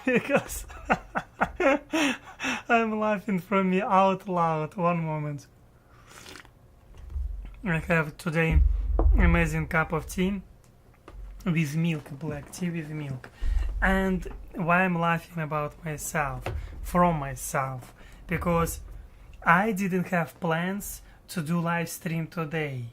because I'm laughing from me out loud. One moment. I have today amazing cup of tea with milk, black tea with milk. And why I'm laughing about myself, from myself, because I didn't have plans to do live stream today.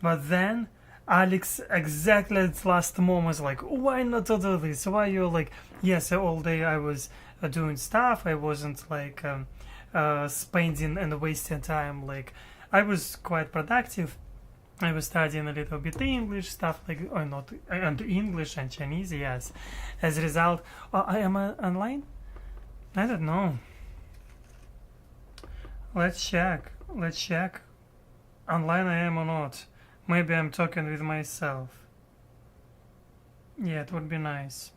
But then Alex exactly at the last moment was like, why not to do this? Why you like, yes, all day I was doing stuff. I wasn't like spending and wasting time. Like I was quite productive. I was studying a little bit English stuff, like or not, and English and Chinese. Yes. As a result, I am online. I don't know. Let's check. Let's check. Online I am or not. Maybe I'm talking with myself. Yeah, it would be nice.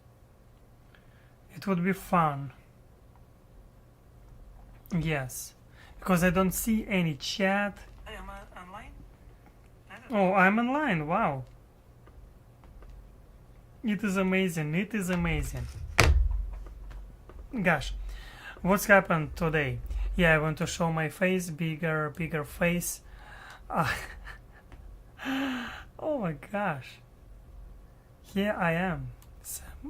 It would be fun. Yes. Because I don't see any chat. I am online? Oh, I'm online. Wow. It is amazing. It is amazing. Gosh. What's happened today? Yeah, I want to show my face. Bigger face. Oh my gosh. Here I am.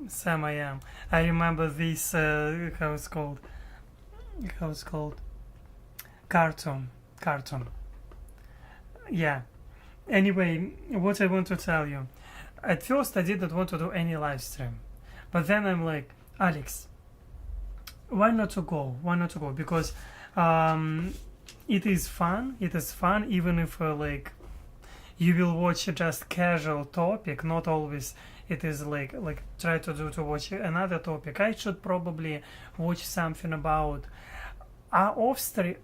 Sam I am. I remember this, how it's called? How it's called? Cartoon. Yeah. Anyway, what I want to tell you. At first I didn't want to do any live stream. But then I'm like, Alex, why not to go? Why not to go? Because it is fun. It is fun even if like you will watch just casual topic, not always it is like try to watch another topic. I should probably watch something about Austria.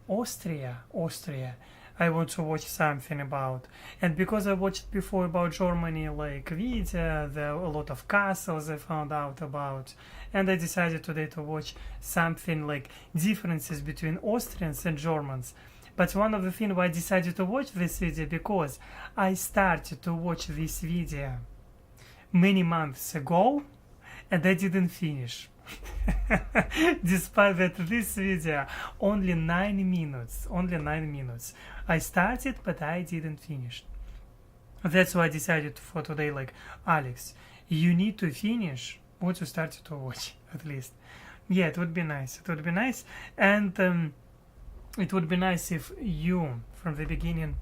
I want to watch something about, and because I watched before about Germany, like video, there are a lot of castles I found out about, and I decided today to watch something like differences between Austrians and Germans. But one of the things why I decided to watch this video because I started to watch this video many months ago and I didn't finish. Despite that this video only 9 minutes. I started but I didn't finish. That's why I decided for today like Alex, you need to finish what you started to watch at least. Yeah, it would be nice. And it would be nice if you, from the beginning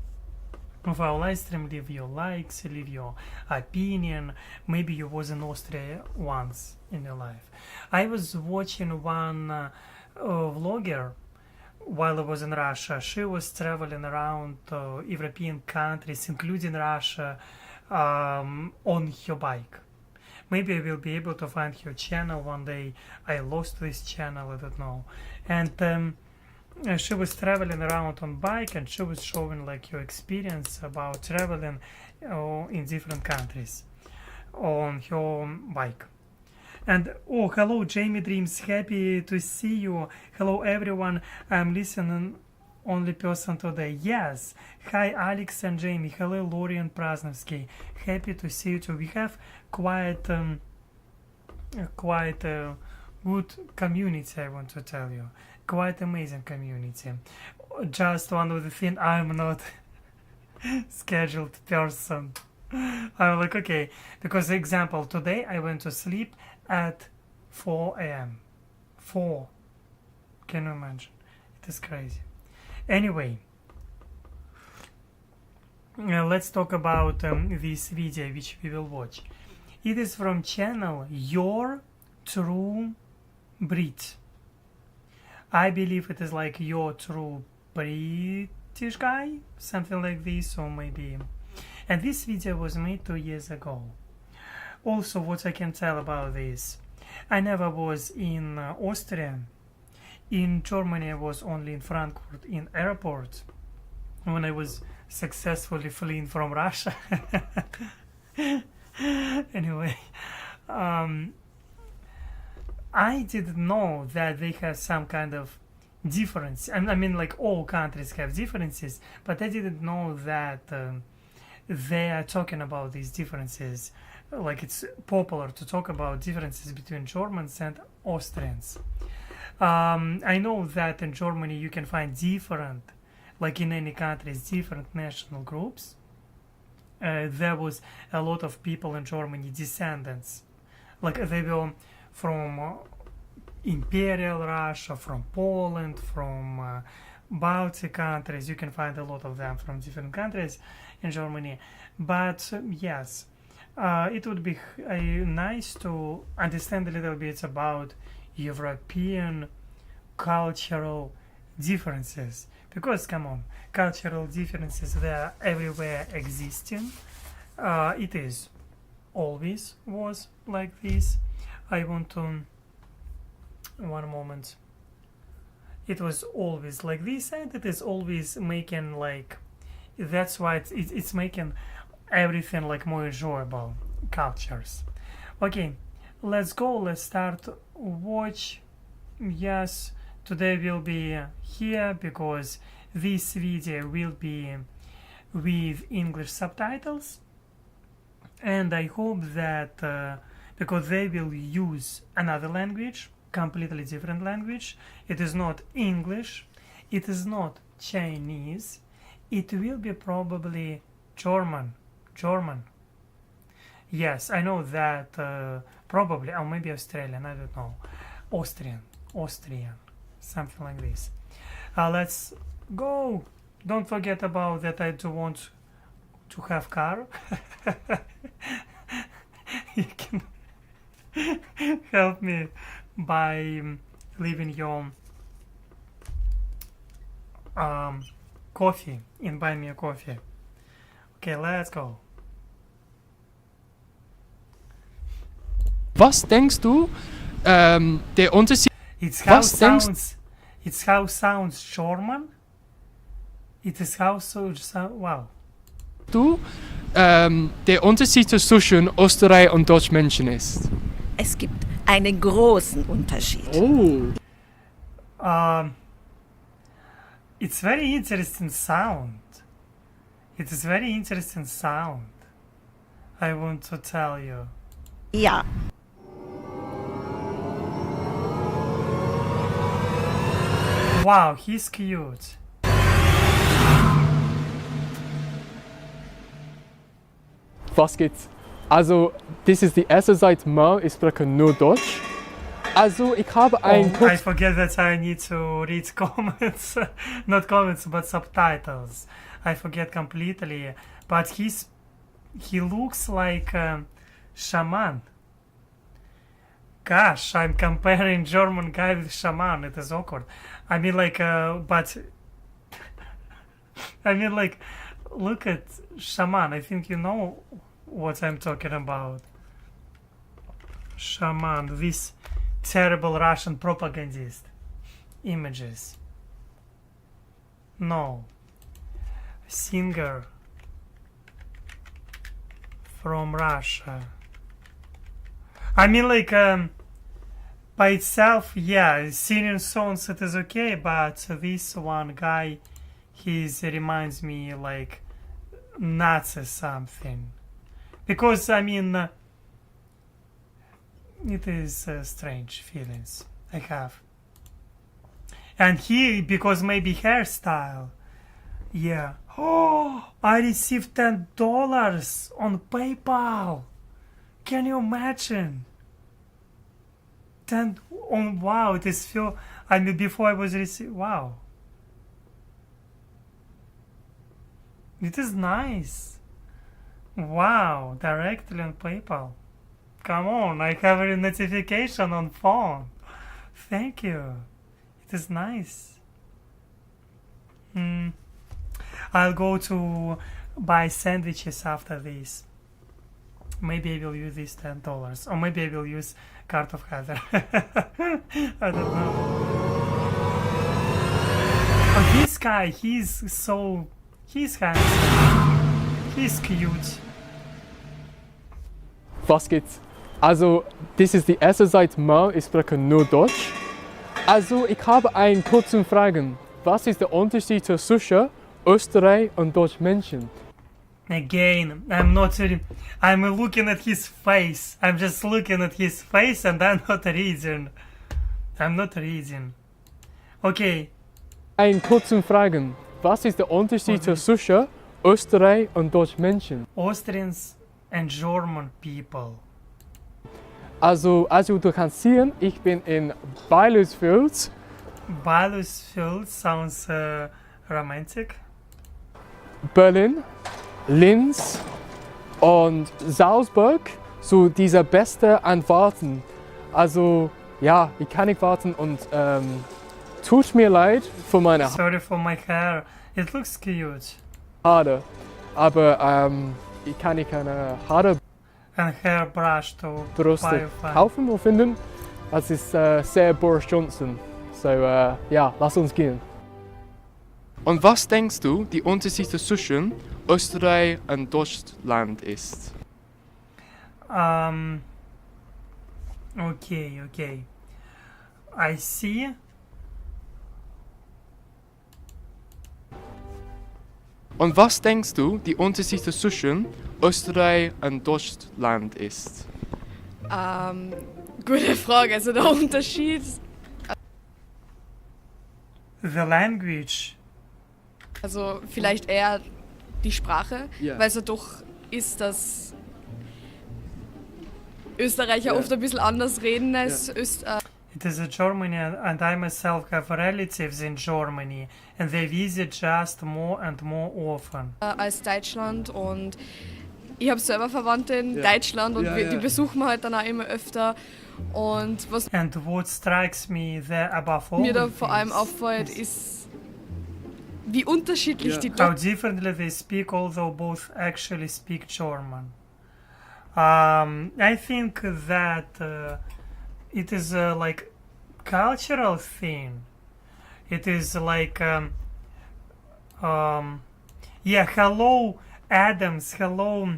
of our live stream, leave your likes, leave your opinion. Maybe you was in Austria once in your life. I was watching one vlogger while I was in Russia. She was traveling around European countries, including Russia, on her bike. Maybe I will be able to find her channel one day. I lost this channel, I don't know. And she was traveling around on bike and she was showing like her experience about traveling in different countries on her bike. And oh, hello Jamie Dreams, happy to see you. Hello everyone, I'm listening only person today. Yes, hi Alex and Jamie. Hello Lori and Praznovsky, happy to see you too. We have quite a good community, I want to tell you. Quite amazing community. Just one of the things, I'm not scheduled person. I'm like, okay, because example, today I went to sleep at 4 a.m. 4. Can you imagine? It is crazy. Anyway, let's talk about this video which we will watch. It is from channel Your True Breed. I believe it is like Your True British Guy, something like this, or maybe. And this video was made 2 years ago. Also, what I can tell about this, I never was in Austria. In Germany, I was only in Frankfurt in airport when I was successfully fleeing from Russia. Anyway, I didn't know that they have some kind of difference. I mean, like all countries have differences, but I didn't know that they are talking about these differences. Like it's popular to talk about differences between Germans and Austrians. I know that in Germany you can find different, like in any countries, different national groups. There was a lot of people in Germany, descendants, like they were from Imperial Russia, from Poland, from Baltic countries. You can find a lot of them from different countries in Germany. But yes, it would be nice to understand a little bit about European cultural differences, because come on, cultural differences, they are everywhere existing. It is always was like this. I want to, one moment, it was always like this, and it is always making like, that's why it's making everything like more enjoyable cultures. Okay, let's go, let's start watch. Yes, today will be here because this video will be with English subtitles, and I hope that because they will use another language, completely different language. It is not English, it is not Chinese, it will be probably German. Yes, I know that probably, or maybe Australian, I don't know. Austrian, something like this. Let's go. Don't forget about that. I do want to have car. You can help me by leaving your coffee and buy me a coffee. Okay, let's go. Was denkst du, der Unterschied... It's how Was denkst sounds. It's how sounds German. It is how so. Wow. du, der Unterschied zwischen Österreich und Deutschmenschen ist? Es gibt einen großen Unterschied. Oh. It's very interesting sound. It is very interesting sound. I want to tell you. Ja, Wow, he's cute. Was geht's? Also, das ist die erste Zeit mal, ich spreche nur Deutsch. Also, ich habe ein I forget that I need to read comments. Not comments, but subtitles. I forget completely. But he looks like a shaman. Gosh, I'm comparing German guy with shaman. It is awkward. I mean, like, but I mean, like, look at shaman. I think you know what I'm talking about. Shaman, this terrible Russian propagandist. Images. No. Singer from Russia. I mean, like, by itself, yeah, singing songs, it is okay, but this one guy, he reminds me like Nazi something. Because, I mean, it is strange feelings I have. And he, because maybe hairstyle, yeah. Oh, I received $10 on PayPal. Can you imagine? 10 on, wow, it is feel. I mean, before I was receiving, wow. It is nice. Wow, directly on PayPal. Come on, I have a notification on phone. Thank you. It is nice. I'll go to buy sandwiches after this. Maybe I will use these $10, or maybe I will use card of Heather. I don't know. Oh, this guy, he's handsome. He's cute. Was geht's? Also, das ist die erste Zeit mal, ich spreche nur Deutsch. Also, ich habe eine kurze Frage. Was ist der Unterschied zwischen Österreich und Deutschmenschen? Again, I'm not reading. I'm looking at his face. I'm just looking at his face and I'm not reading. I'm not reading. Okay, Ein kurzen Fragen. Was ist der Unterschied zwischen Österreich und Deutschmenschen? Austrians and German people. Also du kannst sehen, ich bin in Bailesfeld. Bailesfeld sounds romantic. Berlin, Linz und Salzburg, so diese beste Antworten. Also ja, ich kann nicht warten und tut mir leid für meine Sorry for my hair. It looks cute. Haare, aber ich kann nicht keine Haare And hairbrush to Brüste biofine. kaufen oder finden. Das ist sehr Boris Johnson. So ja, lass uns gehen. Und was denkst du, die Unterschied zwischen Österreich und Deutschland ist? Okay. I see. Und was denkst du, die Unterschied zwischen Österreich und Deutschland ist? Gute Frage. Also der Unterschied, The language. also vielleicht eher die Sprache, Ja. weil es ja doch ist, dass Österreicher Ja. oft ein bisschen anders reden als It is a Germany, and I myself have relatives in Germany, and they visit just more and more often. als Deutschland, und ich habe selber Verwandte in Ja. Deutschland und Ja, die ja. besuchen wir halt dann auch immer öfter, und was And what strikes me there above all mir da of vor allem this auffällt, ist, wie unterschiedlich Ja. die how Deutschen differently they speak, although both actually speak German. I think that it is a like cultural thing. It is like yeah. Hello, Adams. Hello,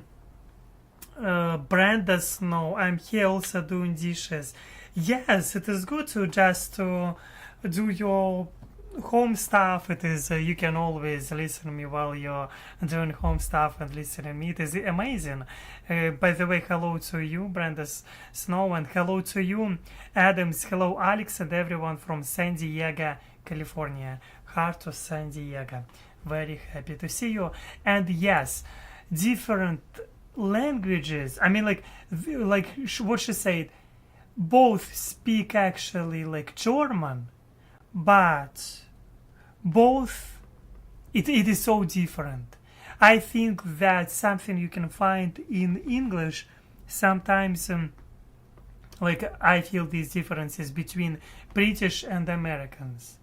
Brenda Snow. I'm here also doing dishes. Yes, it is good to just to do your home stuff. It is you can always listen to me while you're doing home stuff and listen to me. It is amazing. By the way, hello to you, Brenda Snow, and hello to you, Adams. Hello, Alex, and everyone from San Diego, California. Heart of San Diego. Very happy to see you. And yes, different languages. I mean, like what she said. Both speak actually like German, but both it is so different. I think that's something you can find in English sometimes. Like I feel these differences between British and Americans.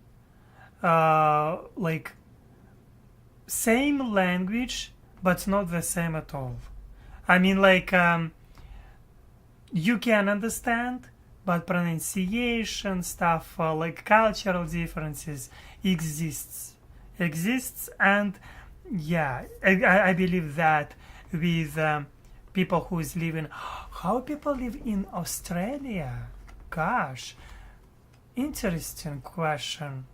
Like same language, but not the same at all. I mean, like you can understand, but pronunciation stuff, like cultural differences, exists, and yeah, I believe that with people who is living, how people live in Australia. Gosh, interesting question.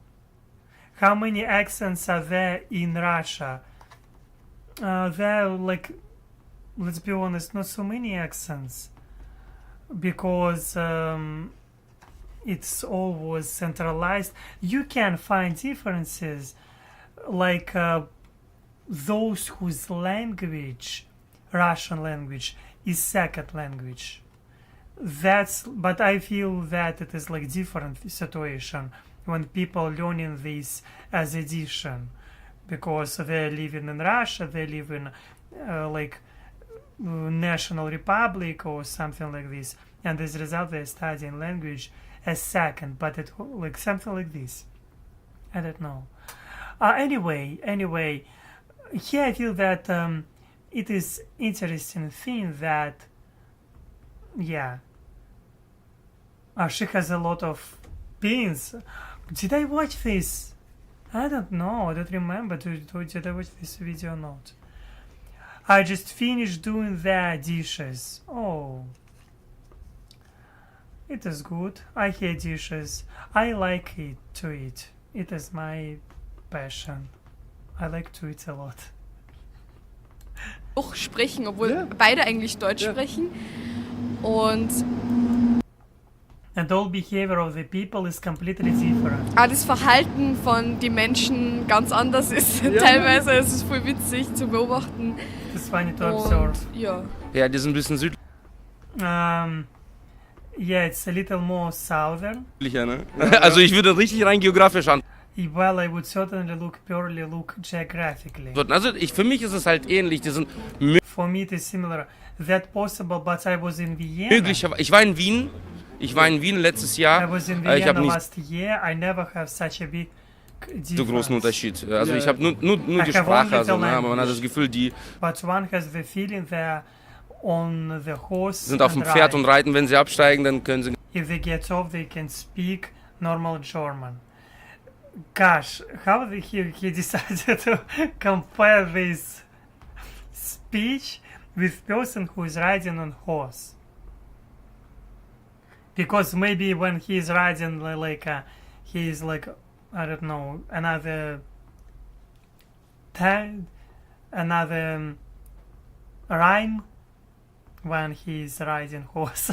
How many accents are there in Russia? There are, like, let's be honest, not so many accents, because it's always centralized. You can find differences, like those whose language, Russian language, is second language. But I feel that it is like different situation when people learning this as addition, because they're living in Russia, they live in like National Republic or something like this, and as a result they're studying language as second, but it like something like this. I don't know. Anyway, here I feel that it is interesting thing that yeah, she has a lot of pins. Did I watch this? I don't know. I don't remember. Did I watch this video or not? I just finished doing the dishes. Oh, it is good. I hate dishes. I like it to eat. It is my passion. I like to eat a lot. auch sprechen, obwohl Ja. beide eigentlich Deutsch Ja. sprechen. Und And all behavior of the people is completely different. Auch das Verhalten von den Menschen ganz anders ist. Teilweise ist es voll witzig zu beobachten. It's funny to observe. Und ja. Ja, die sind ein bisschen Yeah, it's a little more southern. südlicher, ne? Also ich würde richtig rein geografisch antworten. Well, I would certainly purely look geographically. Also für mich ist es halt ähnlich. Die sind For me, it is similar. That possible, but I was in Vienna. möglicherweise. Ich war in Wien letztes I Jahr. was in Ich habe Vienna nicht last year. I never have such a big difference. so großen Unterschied. Also ich habe nur die I have Sprache, only also, the ne? Aber man hat language. das Gefühl, die But one has the feeling they're on the horse sind auf dem and Pferd ride. und reiten. Wenn sie absteigen, dann können sie. If they get off, they can speak normal German. Gosh, how did he decided to compare this speech with person who is riding on horse? Because maybe when he is riding he is like, I don't know, another rhyme when he is riding horse.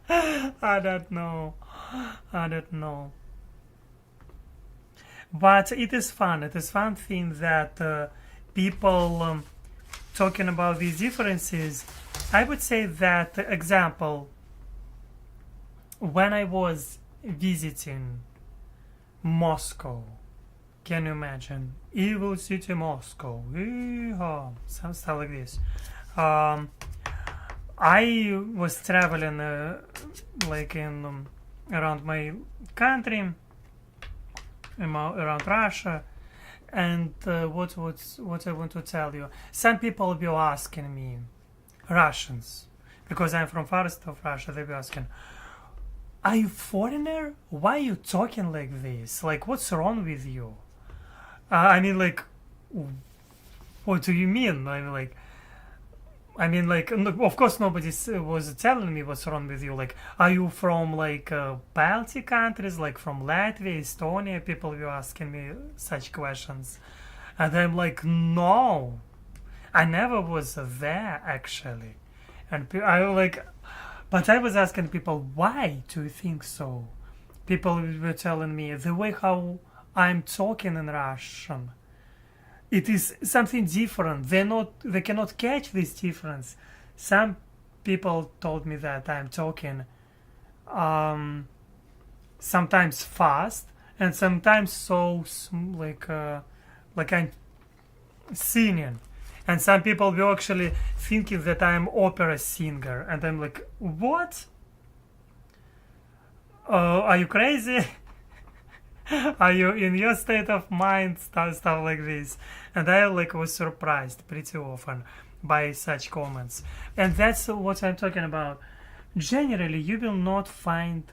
I don't know. But it is fun. It is fun thing that people talking about these differences. I would say that, example, when I was visiting Moscow, can you imagine? Evil city Moscow. Yeehaw. Some stuff like this. I was traveling around my country, around Russia, and what I want to tell you. Some people will be asking me, Russians, because I'm from farthest of Russia, they'll be asking, are you foreigner? Why are you talking like this? Like, what's wrong with you? I mean, like, what do you mean? Of course nobody was telling me what's wrong with you. Like, are you from Baltic countries, like from Latvia, Estonia? People were asking me such questions. And I'm like, no, I never was there actually. And but I was asking people, why do you think so? People were telling me the way how I'm talking in Russian, it is something different. They cannot catch this difference. Some people told me that I'm talking sometimes fast and sometimes so like I'm singing. And some people were actually thinking that I'm opera singer, and I'm like, what? Are you crazy? Are you in your state of mind? Stuff like this. And I was surprised pretty often by such comments. And that's what I'm talking about. Generally, you will not find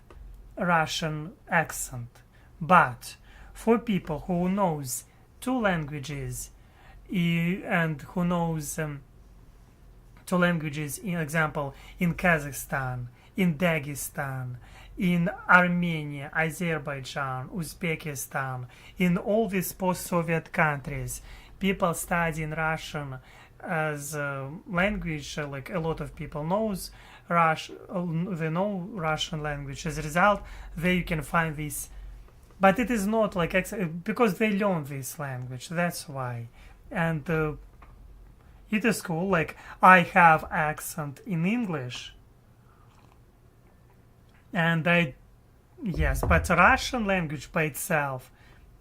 Russian accent, but for people who knows two languages and who knows two languages, in example, in Kazakhstan, in Dagestan, in Armenia, Azerbaijan, Uzbekistan, in all these post-Soviet countries, people studying Russian as a language. Like a lot of people knows they know Russian language. As a result, there you can find this, but it is not because they learn this language. That's why, and it is cool. Like I have accent in English. And but Russian language by itself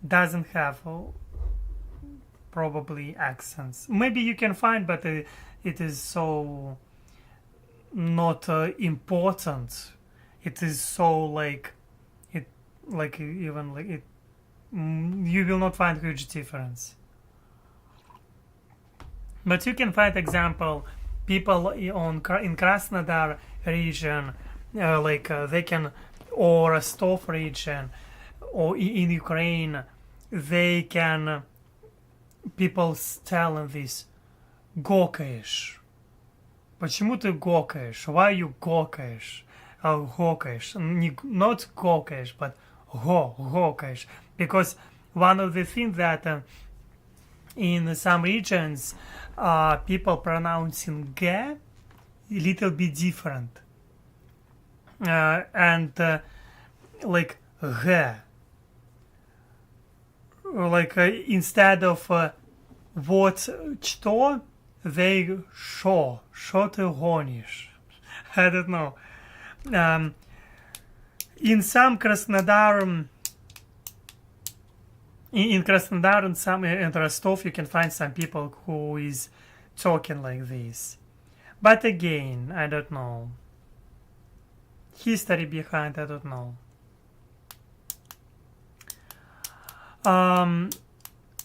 doesn't have probably accents. Maybe you can find, but it is so not important. It is so you will not find huge difference. But you can find example people in Krasnodar region. They can, or Rostov region, or in Ukraine, they can, people telling this, гокаешь. Почему ты гокаешь? Why you гокаешь? Гокаешь. Not гокаешь, but гокаешь. Because one of the things that in some regions, people pronouncing G a little bit different. and like g, like instead of вот что, they что ты гонишь. I don't know. In some Krasnodar, in Krasnodar and some in Rostov, you can find some people who is talking like this. But again, I don't know. History behind, I don't know.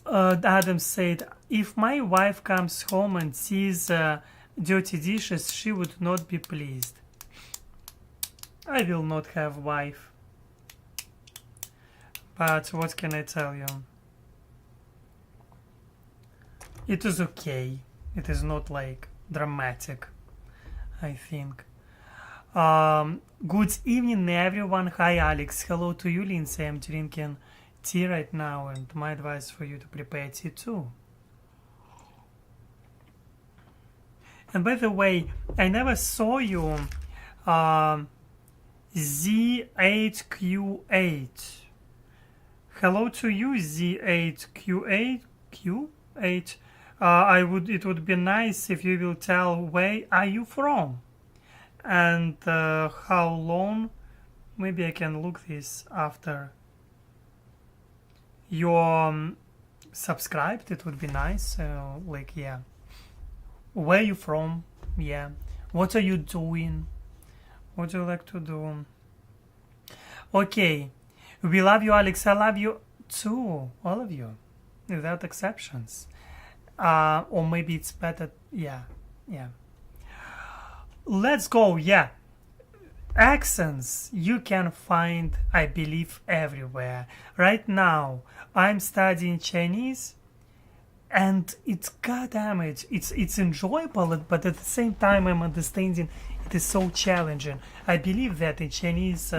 Adam said, if my wife comes home and sees dirty dishes, she would not be pleased. I will not have wife. But what can I tell you? It is okay. It is not like dramatic, I think. Good evening, everyone. Hi, Alex. Hello to you, Lindsay. I'm drinking tea right now, and my advice for you to prepare tea too. And by the way, I never saw you Z8Q8. Hello to you, Z8Q8. Q8. It would be nice if you will tell where are you from and how long. Maybe I can look this after you're subscribed. It would be nice. Like, yeah. Where are you from? Yeah. What are you doing? What do you like to do? Okay. We love you, Alex. I love you too. All of you. Without exceptions. Or maybe it's better. Yeah. Let's go. Yeah. Accents you can find, I believe, everywhere. Right now, I'm studying Chinese, and it's goddamn it. It's enjoyable, but at the same time, I'm understanding it is so challenging. I believe that in Chinese,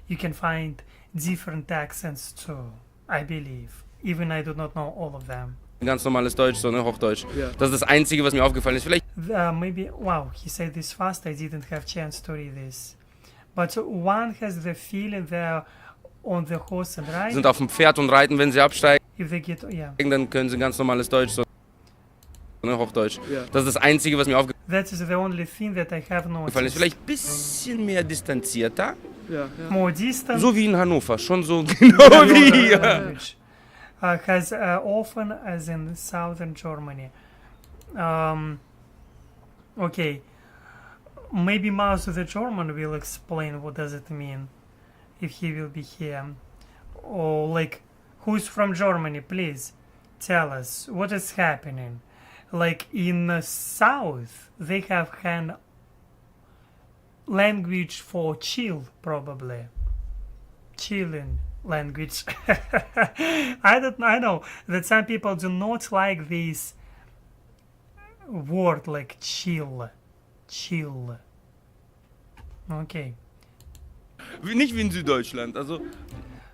you can find different accents too. I believe, even I do not know all of them. Ganz normales Deutsch, so, ne, Hochdeutsch. Ja. Das ist das Einzige, was mir aufgefallen ist. Vielleicht Maybe, wow, he said this fast, I didn't have chance to read this. But one has the feeling they're on the horse and ride. sind auf dem Pferd und reiten, wenn sie absteigen, If they get, yeah. dann können sie ganz normales Deutsch, so, ne, Hochdeutsch. Ja. Das ist das Einzige, was mir aufgefallen That is the only thing that I have ist. noticed. Vielleicht ein bisschen mehr distanzierter. Ja. More distant. So wie in Hannover, schon so genau wie hier. Language. Has often as in southern Germany. Okay. Maybe Mouse the German will explain what does it mean if he will be here. Or like, who's from Germany, please tell us what is happening. Like in the south, they have an language for chill, probably. Chilling language. I know that some people do not like this word like chill. Okay. Nicht wie in Süddeutschland. Also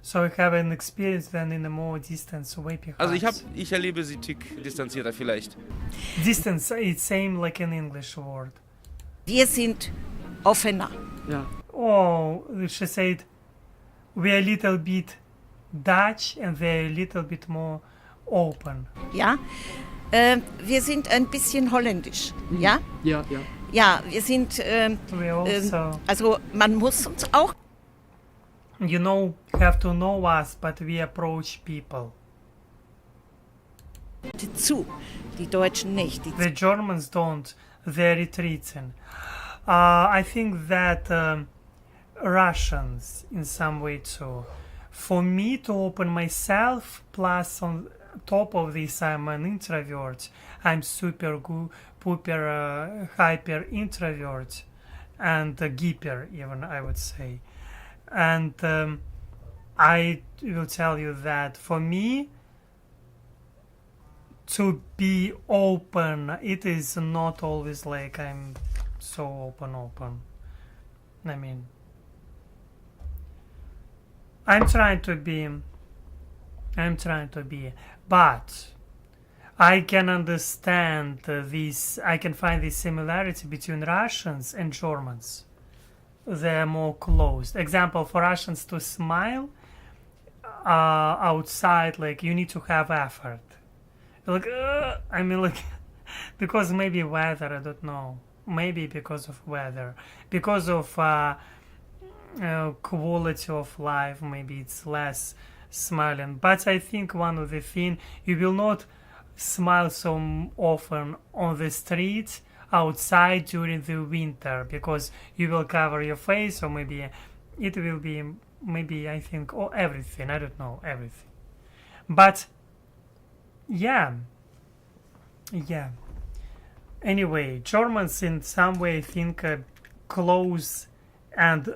So I have an experience then in a more distant way perhaps. ich erlebe sie tick distanzierter vielleicht. Distance, it's same like an English word. Wir sind offener. Ja. Oh, she said, we're a little bit Dutch and they're a little bit more open. Ja? Wir sind ein bisschen holländisch. Ja? Ja. Ja, wir sind, We also, also man muss uns auch you know, have to know us, but we approach people. zu. Die Deutschen nicht. Die The Germans don't, they're retreating. I think that Russians in some way too. For me to open myself, plus on top of this I'm an introvert. I'm super hyper introvert and geeper even, I would say. And I will tell you that for me to be open, it is not always like I'm so open. I mean, I'm trying to be, but I can understand this, I can find this similarity between Russians and Germans. they're more closed. Example, for Russians to smile outside, like you need to have effort. Like, I mean, like, because maybe weather, I don't know. Maybe because of weather. Because of quality of life, maybe it's less smiling. But I think one of the thing, you will not smile so often on the street outside during the winter because you will cover your face, or maybe it will be, maybe I think, or everything, I don't know, everything. But yeah. Anyway, Germans in some way think close, and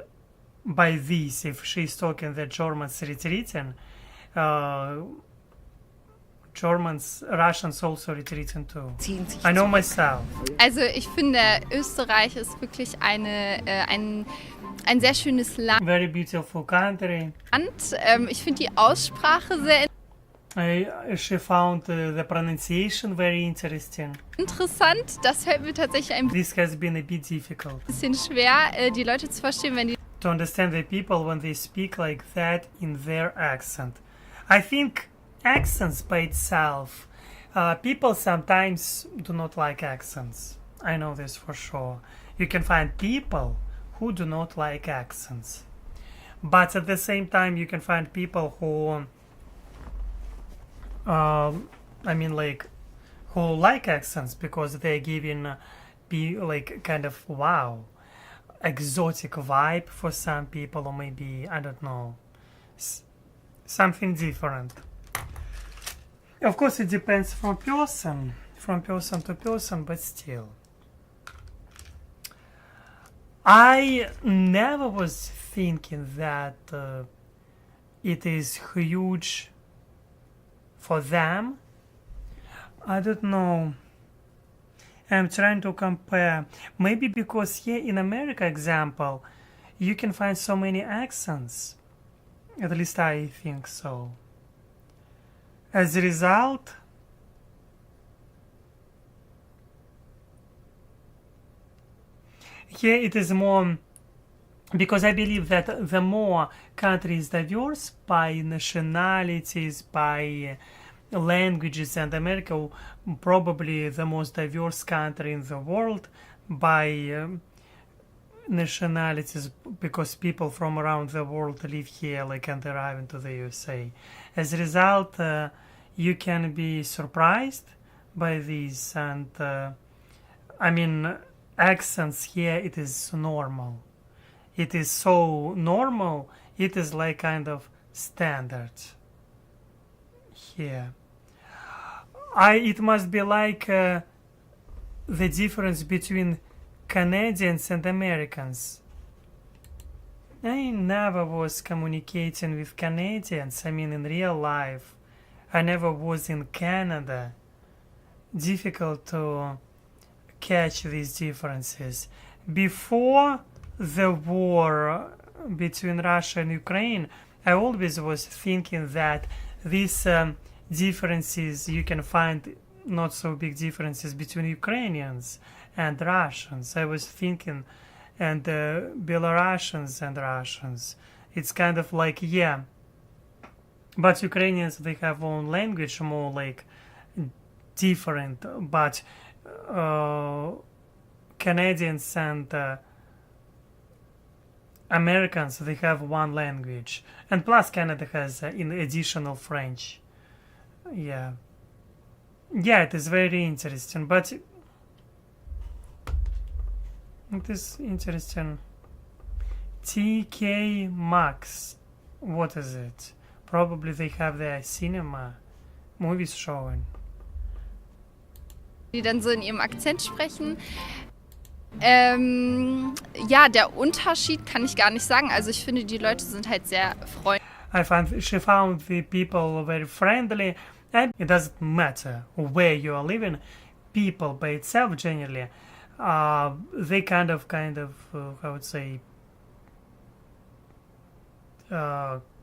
by this, if she's talking that Germans retreating, Russians also retreating too. Ziehen sich I know zurück. myself. Also ich finde, Österreich ist wirklich ein sehr schönes Land. Very beautiful country. Ich finde die Aussprache sehr She found the pronunciation very interesting. interessant. Das fällt mir tatsächlich ein This has been a bit difficult bisschen schwer, die Leute zu verstehen, wenn die to understand the people when they speak like that in their accent. I think accents by itself, people sometimes do not like accents. I know this for sure. You can find people who do not like accents. But at the same time, you can find people who, who like accents because they're giving, like, kind of wow, exotic vibe for some people, or maybe, I don't know, something different. Of course, it depends from person to person, but still. I never was thinking that it is huge for them. I don't know. I'm trying to compare. Maybe because here in America, example, you can find so many accents. At least I think so. As a result, here it is more, because I believe that the more country is diverse by nationalities, by languages, and America probably the most diverse country in the world by nationalities, because people from around the world live here, like, and arrive into the USA. As a result, you can be surprised by this, and I mean, accents here, it is normal. It is so normal, it is like kind of standard here. It must be like the difference between Canadians and Americans. I never was communicating with Canadians, I mean in real life. I never was in Canada. Difficult to catch these differences. Before the war between Russia and Ukraine, I always was thinking that these differences, you can find not so big differences between Ukrainians and Russians. I was thinking, and Belarusians and Russians. It's kind of like, yeah. But Ukrainians, they have own language, more like different. But Canadians and Americans, they have one language. And plus Canada has in additional French. Yeah, it is very interesting, but it is interesting. TK Maxx, what is it? Probably they have their cinema movies showing. die dann so in ihrem Akzent sprechen. Ja, der Unterschied kann ich gar nicht sagen. Also ich finde, die Leute sind halt sehr freundlich. She found the people very friendly, and it doesn't matter where you are living. People by itself generally, they kind of, I would say,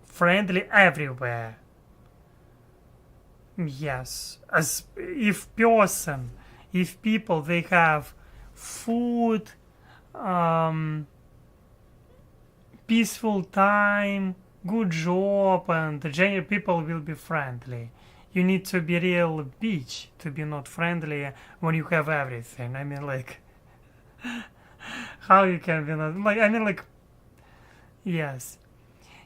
friendly everywhere. Yes, as if people, they have food, peaceful time, good job, and the general people will be friendly. You need to be real bitch to be not friendly when you have everything. I mean, like, how you can be not like? I mean, like, yes,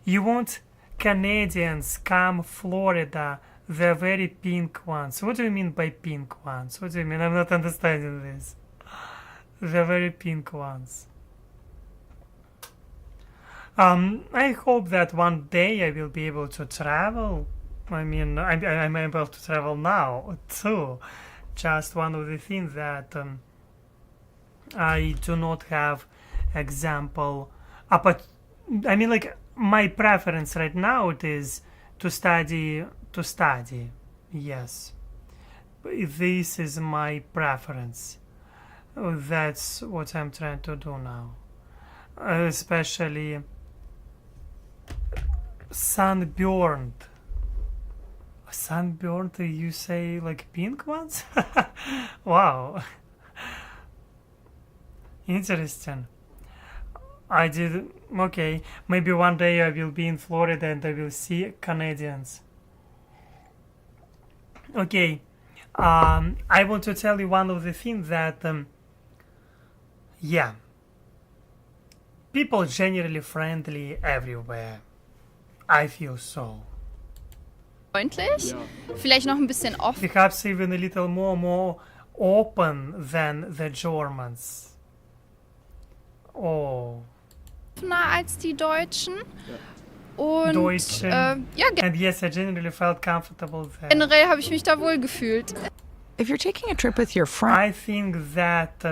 you want Canadians come Florida, the very pink ones. What do you mean by pink ones? What do you mean? I'm not understanding this. The very pink ones. I hope that one day I will be able to travel. I mean, I'm able to travel now too. Just one of the things that I do not have example. I mean, like, my preference right now it is to study. Yes, this is my preference. That's what I'm trying to do now. Especially sunburned. Sunburned, you say like pink ones? Wow. Interesting. I did. Okay, maybe one day I will be in Florida and I will see Canadians. Okay, I want to tell you one of the things that, yeah, people generally friendly everywhere. I feel so. Freundlich, vielleicht noch ein bisschen Perhaps even a little more open than the Germans. Oh. offener als die Deutschen. Und Deutschen. ja, And yes, I generally felt comfortable there. generell habe ich mich da wohl gefühlt. If you're taking a trip with your friends, I think that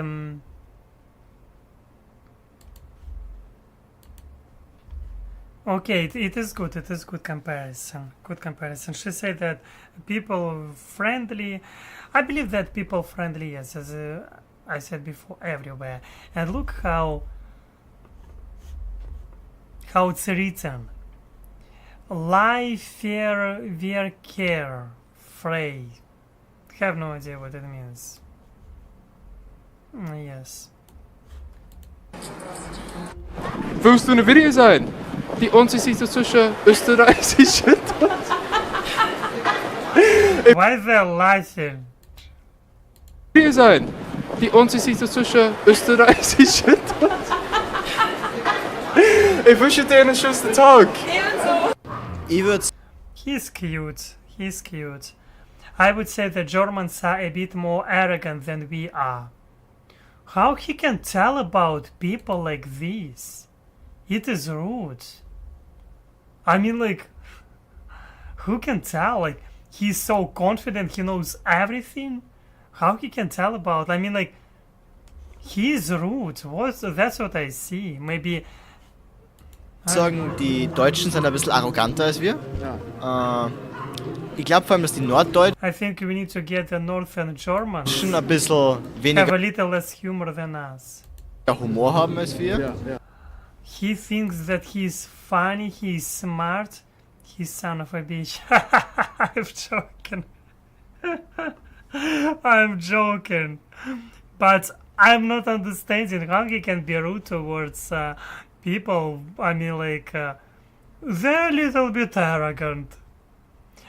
okay, it is good. It is good comparison. Good comparison. She said that people friendly. I believe that people friendly, yes, as I said before, everywhere. And look how it's written. Lie, fear, wir care, frei. Have no idea what it means. Yes. Willst du eine Video sein? Die Unterschiede zwischen österreichischen Why is there laughing? Video sein? Die Unterschiede zwischen österreichischen Ich wünsche dir einen schönen Tag. Ich würde He's cute. He's cute. I would say the Germans are a bit more arrogant than we are. How he can tell about people like this? It is rude. I mean, like, who can tell? Like, he's so confident he knows everything. How he can tell about? I mean, like, he's rude. That's what I see. Maybe. sagen, die Deutschen sind ein bisschen arroganter als wir. Ich glaube vor allem, dass die Norddeutschen I think we need to get the Northern Germans ein bisschen have a weniger little less humor than us. Humor haben als wir. He thinks that he's funny, he's smart, he's son of a bitch. I'm joking. I'm joking. But I'm not understanding how he can be rude towards people. I mean, like, they're a little bit arrogant.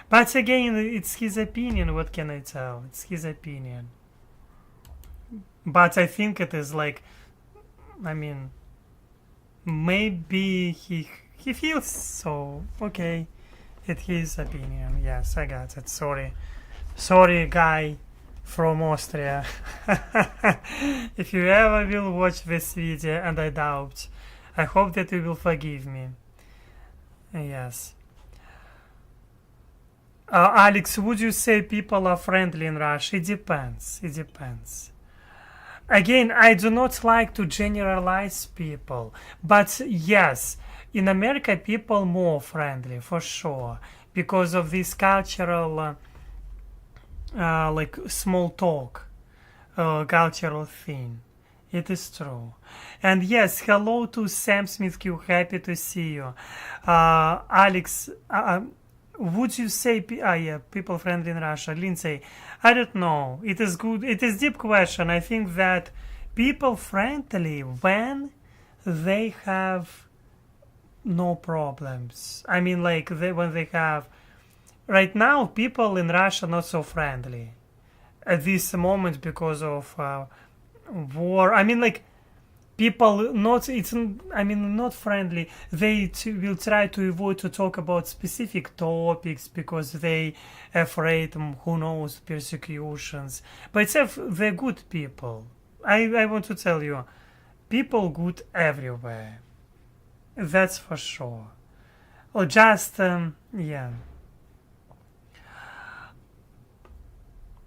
But again, it's his opinion. What can I tell? It's his opinion. But I think it is like, I mean, maybe he feels so. Okay, it's his opinion. Yes, I got it. Sorry, guy from Austria. If you ever will watch this video, and I doubt, I hope that you will forgive me. Yes. Alex, would you say people are friendly in Russia? It depends. It depends. Again, I do not like to generalize people, but yes, in America people more friendly for sure because of this cultural, like small talk, cultural thing. It is true. And yes, hello to Sam Smith Q. Happy to see you, Alex. Would you say, yeah, people friendly in Russia? Lindsay, I don't know. It is good. It is deep question. I think that people friendly when they have no problems. I mean, like when they have right now, people in Russia not so friendly at this moment because of war. I mean, like people not not friendly. They will try to avoid to talk about specific topics because they afraid who knows persecutions. But they're good people. I want to tell you, people good everywhere. That's for sure. Or just yeah.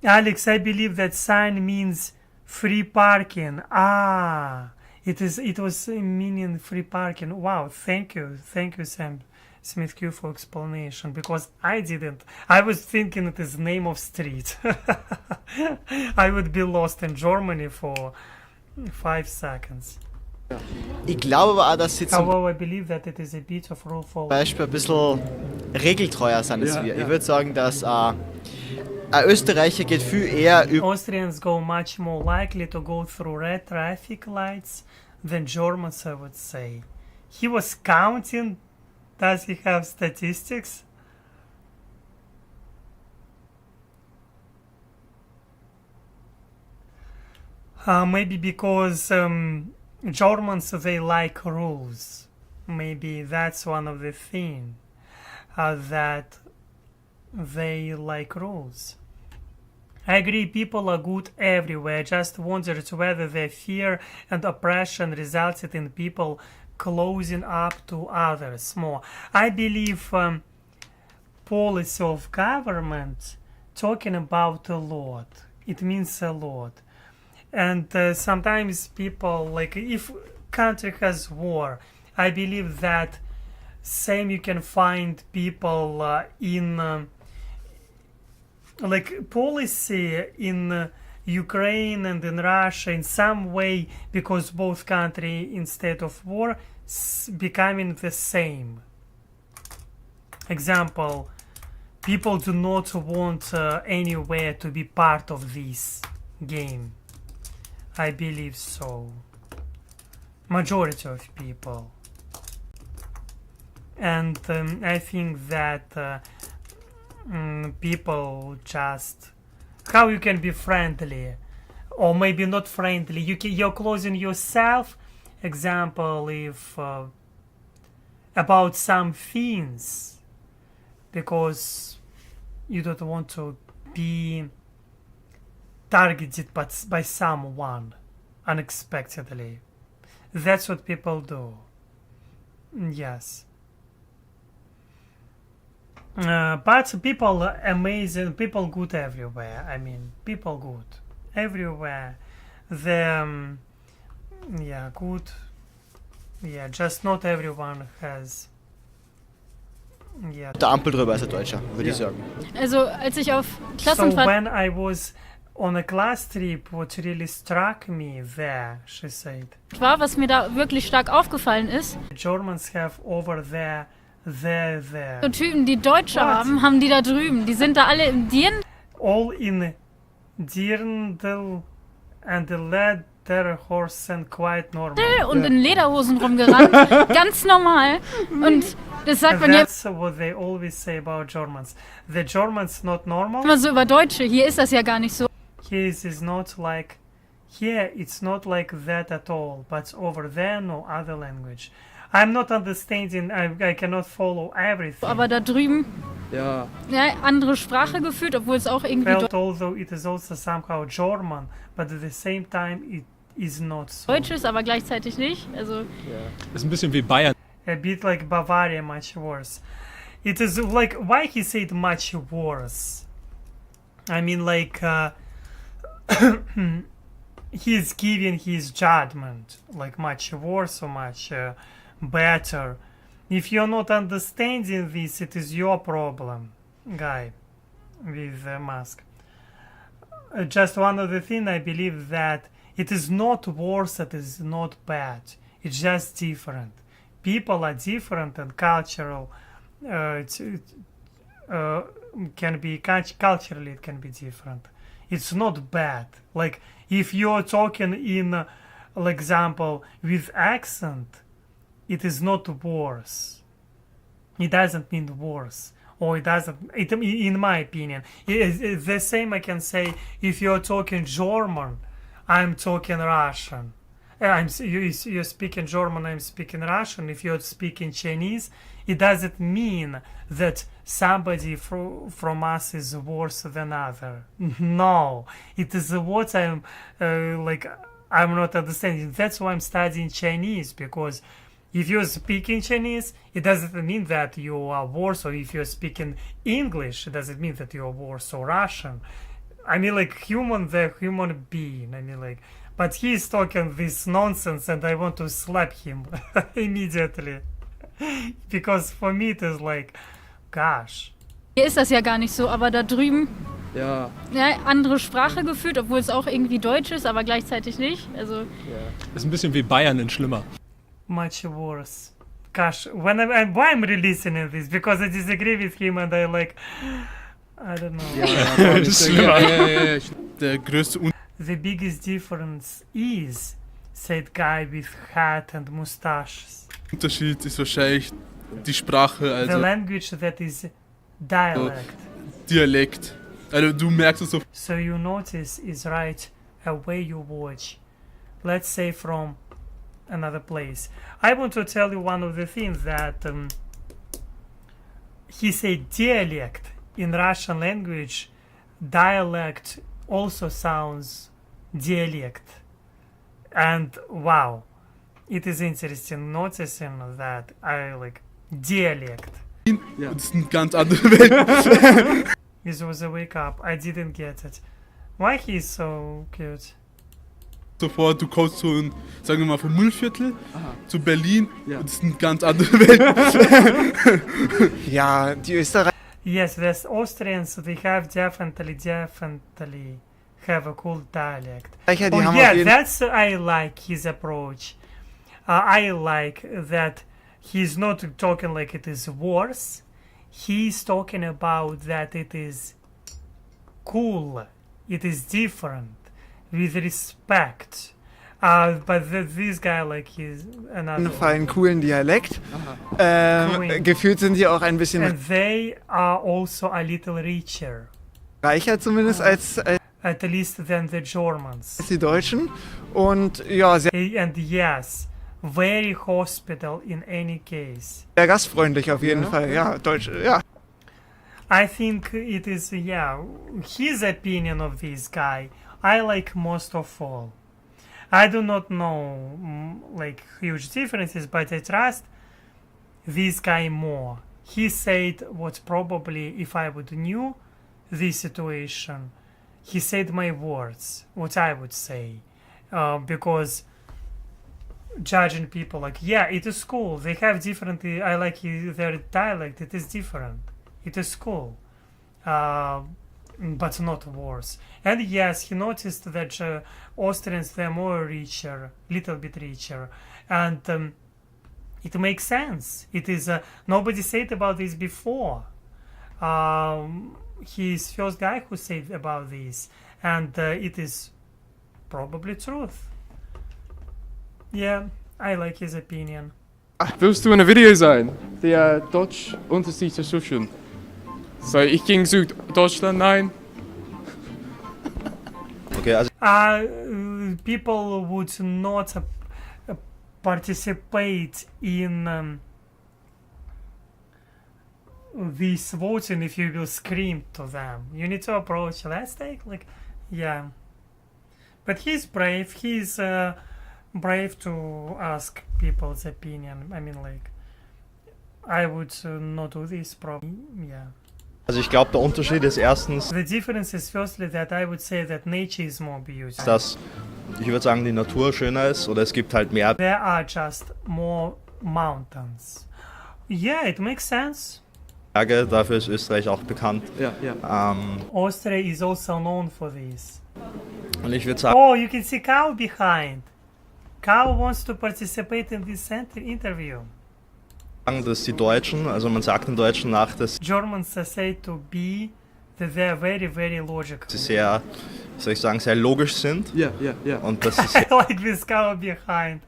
Alex, I believe that sign means free parking. Ah, it was meaning free parking. Wow, thank you, Sam Smith Q for explanation, because I didn't. I was thinking it is name of street. I would be lost in Germany for 5 seconds. Ich glaube aber auch, dass sie zum However, I believe that it is a bit of rule follow. Beispiel ein bisschen regeltreuer sind als wir. Ich würde sagen, dass ein Österreicher geht viel eher über Austrians go much more likely to go through red traffic lights than Germans, I would say. He was counting. Does he have statistics? Maybe because Germans, they like rules. Maybe that's one of the things that they like rules. I agree, people are good everywhere. Just wondered whether their fear and oppression resulted in people closing up to others more. I believe policy of government talking about a lot. It means a lot. And sometimes people, like if country has war, I believe that same you can find people in like policy in Ukraine and in Russia in some way, because both country instead of war becoming the same. Example, people do not want anywhere to be part of this game. I believe so. Majority of people. And I think that people just... How you can be friendly? Or maybe not friendly. You're closing yourself. Example, if... about some things. Because you don't want to be targeted by someone unexpectedly. That's what people do. Yes. But people amazing, people good everywhere. I mean, people good everywhere. The yeah, good. Yeah, just not everyone has. Yeah. der Ampel drüber als ein Deutscher, würde ich sagen. Also als ich auf So Klassenfahrt when I was on a class trip, what really struck me there, she said, war, was mir da wirklich stark aufgefallen ist, Germans have over there. so Typen, die Deutsche What? haben die da drüben. Die sind da alle im Dirndl All in Dirndl and the leather horse and quite normal. und in Lederhosen rumgerannt. Ganz normal. Und das sagt man ja That's what they always say about Germans. The Germans not normal. immer so über Deutsche. Hier ist das ja gar nicht so. Here is not like here. It's not like that at all. But over there, no other language. I'm not understanding. I cannot follow everything. Aber da drüben, Ja. ja, andere Sprache geführt, obwohl es auch irgendwie Felt although it is also somehow German, but at the same time it is not so. Deutsch ist, aber gleichzeitig nicht. Also Ist ein bisschen wie Bayern. A bit like Bavaria, much worse. It is like, why he said much worse? I mean, like he's giving his judgment, like much worse or much better. If you're not understanding this, it is your problem, guy with the mask. Just one other thing, I believe that it is not worse, it is not bad. It's just different. People are different, and cultural can be culturally it can be different. It's not bad. Like if you're talking in, for example, with accent, it is not worse. It doesn't mean worse. Or it doesn't, in my opinion. It's the same I can say if you're talking German, I'm talking Russian. You're speaking German, I'm speaking Russian. If you're speaking Chinese, it doesn't mean that somebody from us is worse than other. No, it is what I'm not understanding. That's why I'm studying Chinese, because if you're speaking Chinese, it doesn't mean that you are worse, or if you're speaking English, it doesn't mean that you're worse, or Russian. I mean, like, the human being. I mean, like, but he's talking this nonsense, and I want to slap him immediately. Because for me it is like, gosh. Hier ist das ja gar nicht so, aber da drüben, Ja. ja, andere Sprache geführt, obwohl es auch irgendwie Deutsch ist, aber gleichzeitig nicht. Also, Ist ein bisschen wie Bayern in schlimmer. Much worse. Gosh, why I'm releasing this? Because I disagree with him and I don't know. Das ist schlimmer. Der größte The biggest difference is, said guy with hat and mustaches. Unterschied ist wahrscheinlich die Sprache, The also language that is dialect. Dialekt. Also du merkst es so. So you notice is right away you watch. Let's say from another place. I want to tell you one of the things that he said dialect in Russian language. Dialect also sounds dialect, and wow, it is interesting noticing that I like dialect. Ja. Das ist eine ganz andere Welt. This was a wake up. I didn't get it. Why he's so cute? Sofort, du kommst zu, sagen wir mal, vom Müllviertel zu Berlin. Ja. Das ist eine ganz andere Welt. Ja, die Österreicher. Yes, the Austrians, they have definitely have a cool dialect. Die Oh haben yeah, auf jeden that's I like his approach. I like that he's not talking like it is worse. He's talking about that it is cool. It is different, with respect. But this guy, like, he's another. Fall einen coolen Dialekt. Cool. Gefühlt sind die auch ein bisschen And they are also a little richer, reicher zumindest als at least than the Germans. die Deutschen. Und ja, sehr, And yes, very hospital in any case. sehr gastfreundlich auf jeden Fall. Ja, Deutsch, ja. I think it is, his opinion of this guy, I like most of all. I do not know, like, huge differences, but I trust this guy more. He said what probably, if I would knew this situation, he said my words, what I would say. Because judging people like, yeah, it is cool. They have different, I like their dialect, it is different. It is cool. But not worse. And yes, he noticed that Austrians, they're more richer, little bit richer, and it makes sense. It is nobody said about this before. He's first guy who said about this, and it is probably truth. Yeah, I like his opinion. Willst du in einem Video sein? Der Deutsch-Unterschied zwischen. Soll ich gegen Süddeutschland? Nein. Okay, also People would not participate in this voting if you will scream to them. You need to approach. Let's take yeah. But he's brave. He's brave to ask people's opinion. I mean, I would not do this probably. Yeah. Also ich glaube, der Unterschied ist erstens, The difference is firstly that I would say that nature is more beautiful. dass, ich würde sagen, die Natur schöner ist oder es gibt halt mehr. There are just more mountains. Yeah, it makes sense. Berge, dafür ist Österreich auch bekannt. Ja. Austria is also known for this. Und ich würde sagen, Oh, you can see Cow behind. Cow wants to participate in this interview. dass die Deutschen, also man sagt den Deutschen nach, dass Germans are said to be that they are very, very logical. sie sehr, soll ich sagen, sehr logisch sind. Ja. Und dass sie I like this cow behind.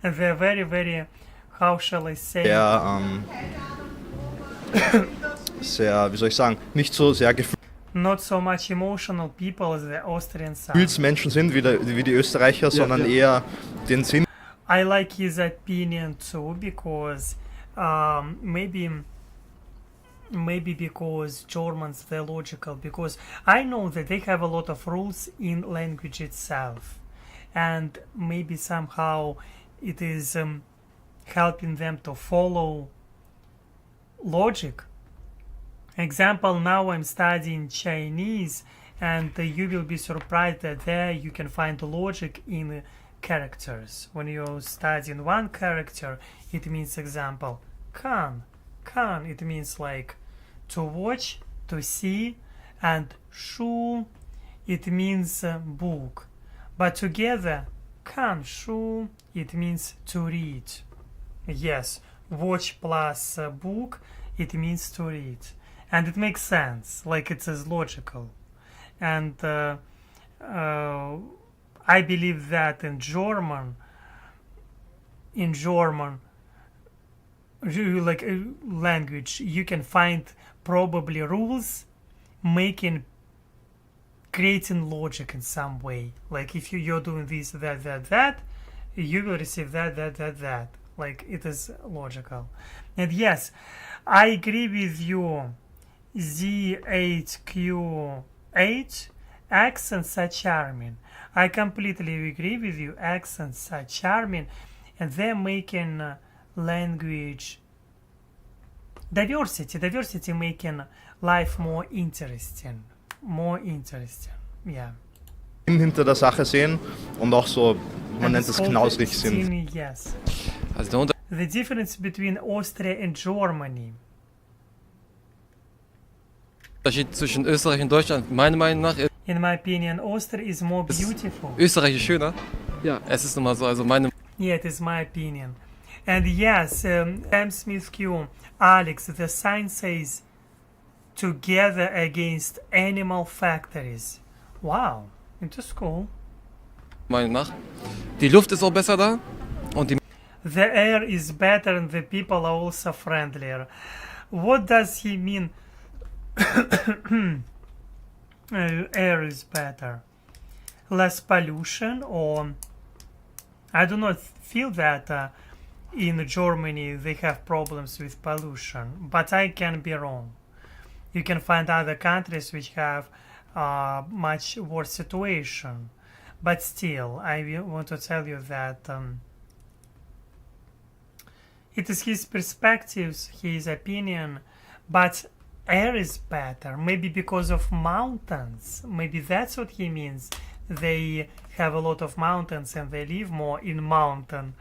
And they're very, very how shall I say? Sehr, wie soll ich sagen, nicht so sehr Not so much emotional people as the Austrians are. Gefühlsmenschen sind wie die Österreicher, sondern eher den Sinn. I like his opinion too, because maybe because Germans, they're logical, because I know that they have a lot of rules in language itself, and maybe somehow it is helping them to follow logic. Example, now I'm studying Chinese, and you will be surprised that there you can find logic in characters. When you're studying one character, it means example, kan, it means like to watch, to see, and shu, it means book. But together, kan, shu, it means to read. Yes, watch plus book, it means to read. And it makes sense, like it is logical. And I believe that in German, like language, you can find probably rules creating logic in some way. Like if you're doing this, that, you will receive that. Like it is logical. And yes, I agree with you. Z8Q8, accents are charming. I completely agree with you. Accents are charming, and they're making language diversity making life more interesting. Yeah. Hinter der Sache sehen und auch so, man nennt es knausrig sind. Yes. Also The difference between Austria and Germany. der Unterschied zwischen Österreich und Deutschland, meiner Meinung nach, ist In my opinion, Austria is more beautiful. Österreich ist schöner. Ja. Es ist nun mal so, also meine. Yeah, it is my opinion. And yes, M. Smith Q, Alex, the sign says together against animal factories. Wow, it is cool. Meinung nach. Die Luft ist auch besser da und die The air is better and the people are also friendlier. What does he mean? Air is better. Less pollution, or I do not feel that in Germany they have problems with pollution, but I can be wrong. You can find other countries which have much worse situation, but still I want to tell you that it is his perspectives, his opinion, but air is better, maybe because of mountains. Maybe that's what he means. They have a lot of mountains and they live more in mountains.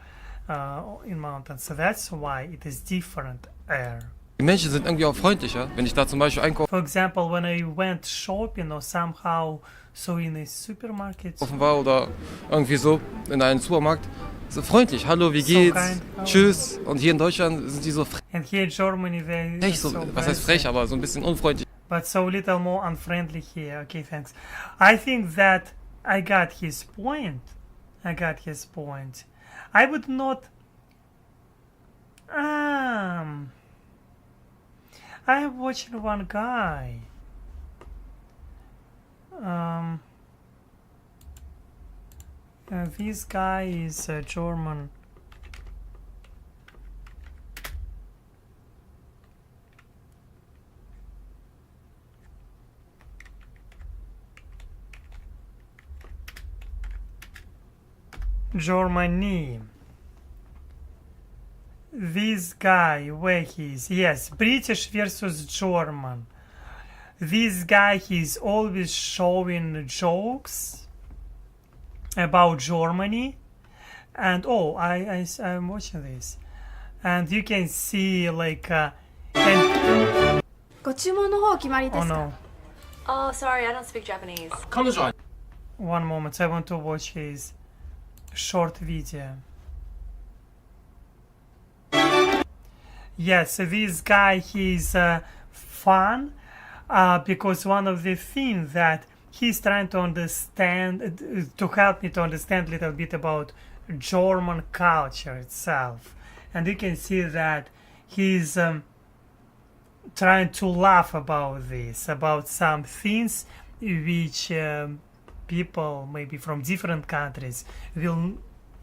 So that's why it is different air. Die Menschen sind irgendwie auch freundlicher, wenn ich da zum Beispiel einkaufen For example, when I went shopping or somehow so in a supermarket, war oder irgendwie so in einem Supermarkt, so freundlich, hallo, wie geht's, tschüss. Und hier in Deutschland sind die so and here in Germany they frech, so, was heißt frech, aber so ein bisschen unfreundlich. but so little more unfriendly here. Okay, thanks. I think that I got his point. I would not. I'm watching one guy. This guy is German. Germany. This guy, where he is? Yes, British versus German. This guy, he's always showing jokes about Germany. And oh, I'm watching this. And you can see like... ご注文の方決まりですか? oh no. Oh, sorry, I don't speak Japanese. One moment, I want to watch his short video. Yes, this guy, he's fun because one of the things that he's trying to understand, to help me to understand a little bit about German culture itself. and you can see that he's trying to laugh about this, about some things which people maybe from different countries will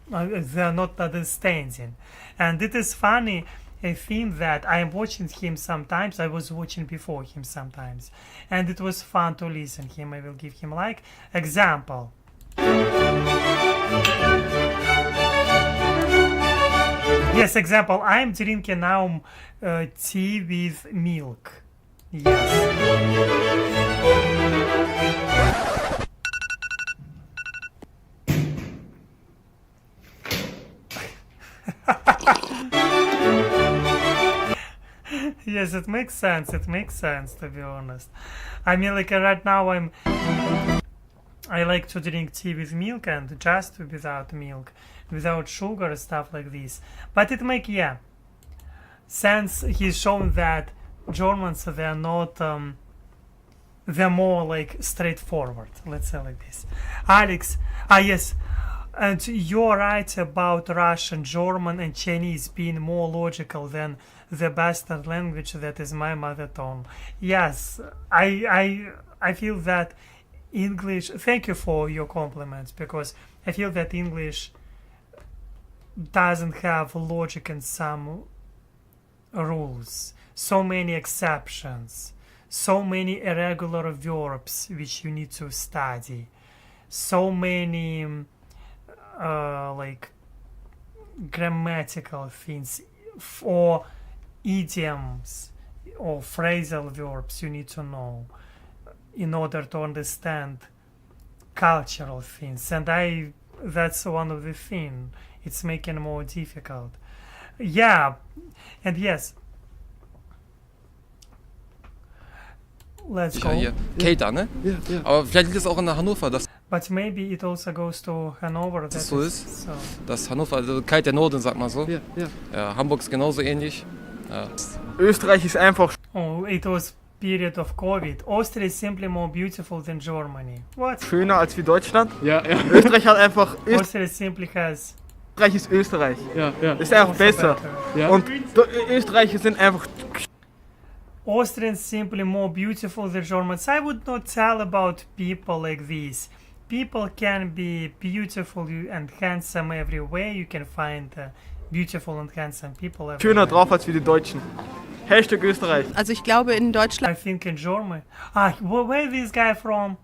they're not understanding. And it is funny, a thing that I am watching him sometimes. I was watching before him sometimes, and it was fun to listen him. I will give him like example. Yes, example. I'm drinking now tea with milk. Yes. Yes, it makes sense. It makes sense, to be honest. I mean, like right now I like to drink tea with milk and just without milk, without sugar, stuff like this. But it make sense. He's shown that Germans, they're not they're more like straightforward, let's say like this. Alex, yes, and you're right about Russian, German and Chinese being more logical than the bastard language that is my mother tongue. Yes, I feel that English, thank you for your compliments, because I feel that English doesn't have logic and some rules, so many exceptions, so many irregular verbs which you need to study, so many like grammatical things or idioms or phrasal verbs you need to know in order to understand cultural things, and that's one of the things. It's making more difficult. Yeah, and yes. Let's go. Hier. Cater, ne? Ja. Aber vielleicht liegt es auch in Hannover, dass But maybe it also goes to Hanover. das so ist. So. Dass Hannover, also kalt der Norden, sagt man so. Ja. Ja, Hamburg ist genauso ähnlich. Ja. Österreich ist einfach. Oh, it was period of COVID. Austria is simply more beautiful than Germany. What? Schöner als wie Deutschland. Ja. Österreich hat einfach. Austria simply has. Österreich ist Österreich. Ja. Ist einfach also besser. better. Ja. Und Österreicher sind einfach. Austrians simply more beautiful than Germans. I would not tell about people like this. People can be beautiful and handsome everywhere. You can find beautiful and handsome people everywhere. Schöner drauf als wie die Deutschen. Hashtag Österreich. Also ich glaube in Deutschland. I think in Germany. Where this guy from?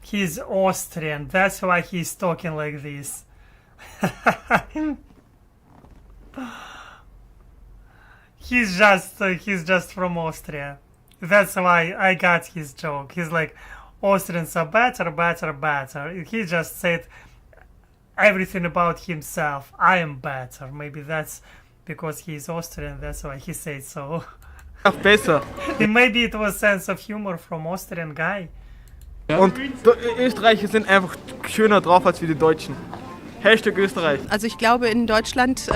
He's Austrian. That's why he's talking like this. He's just from Austria. That's why I got his joke. He's like, Austrians are better. He just said everything about himself. I am better. Maybe that's because he's Austrian. That's why he said so. Besser. Maybe it was sense of humor from Austrian guy. Und Österreicher sind einfach schöner drauf als wie die Deutschen. Hashtag Österreich. Also ich glaube in Deutschland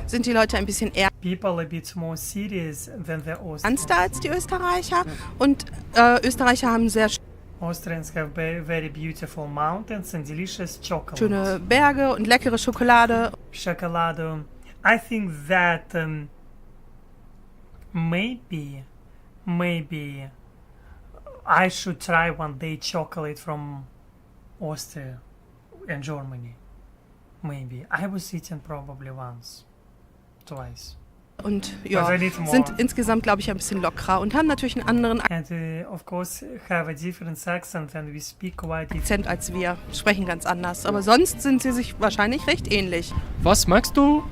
sind die Leute ein bisschen People a bit more serious than the Austrians. ernster als die Österreicher und Österreicher haben sehr Austrians have very beautiful mountains and delicious chocolate. schöne Berge und leckere Schokolade. Chocolate. I think that maybe I should try one day chocolate from Austria and Germany. Maybe. I was eating probably once, twice. Und ja, But I need more. sind insgesamt, glaube ich, ein bisschen lockerer und haben natürlich einen anderen And of course have a different accent and we speak quite different. Akzent als wir, sprechen ganz anders. Aber sonst sind sie sich wahrscheinlich recht ähnlich. Was magst du?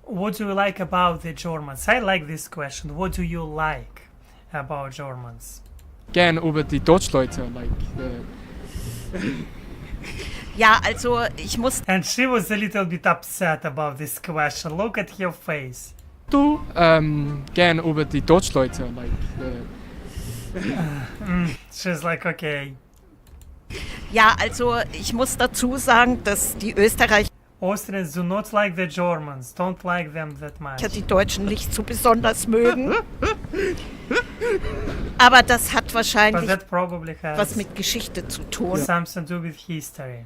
What do you like about the Germans? I like this question. What do you like about Germans? Gern über die Deutschleute. Like, Ja, also ich muss. And she was a little bit upset about this question. Look at her face. du gern über die Deutschleute. Like, She's like, okay. Ja, also ich muss dazu sagen, dass die Österreicher Austrians do not like the Germans. Don't like them that much. die Deutschen nicht so besonders mögen. Aber das hat But wahrscheinlich that probably has was mit Geschichte zu tun. something to do with history.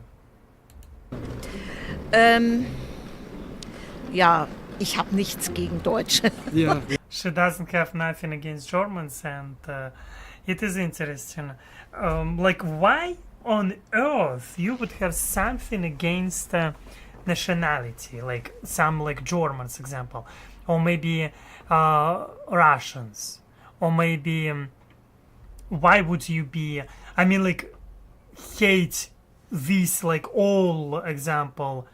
Ja, ich habe nichts gegen Deutsche. Yeah. She doesn't have nothing against Germans, and it is interesting. Like, why on earth you would have something against nationality, like some like Germans, example, or maybe Russians, or maybe why would you be? I mean, like, hate these like all example,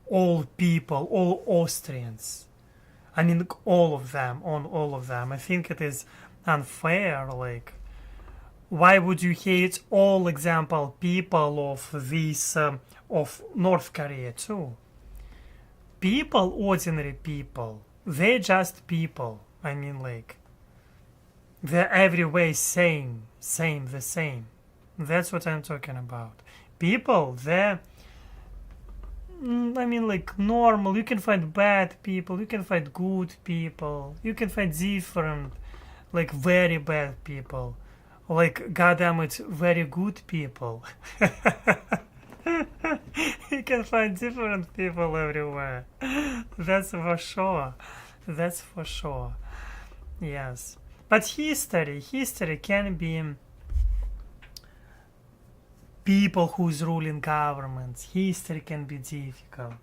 all people, all Austrians. I mean, like, all of them, on all of them. I think it is unfair. Like, why would you hate all example people of these of North Korea too? People, ordinary people, they're just people. I mean, like, they're every way same. That's what I'm talking about. People, they're, I mean, like, normal. You can find bad people, you can find good people, you can find different, like, very bad people, like, goddamn it, very good people. You can find different people everywhere. That's for sure. That's for sure. Yes. But history can be people who's ruling governments. History can be difficult.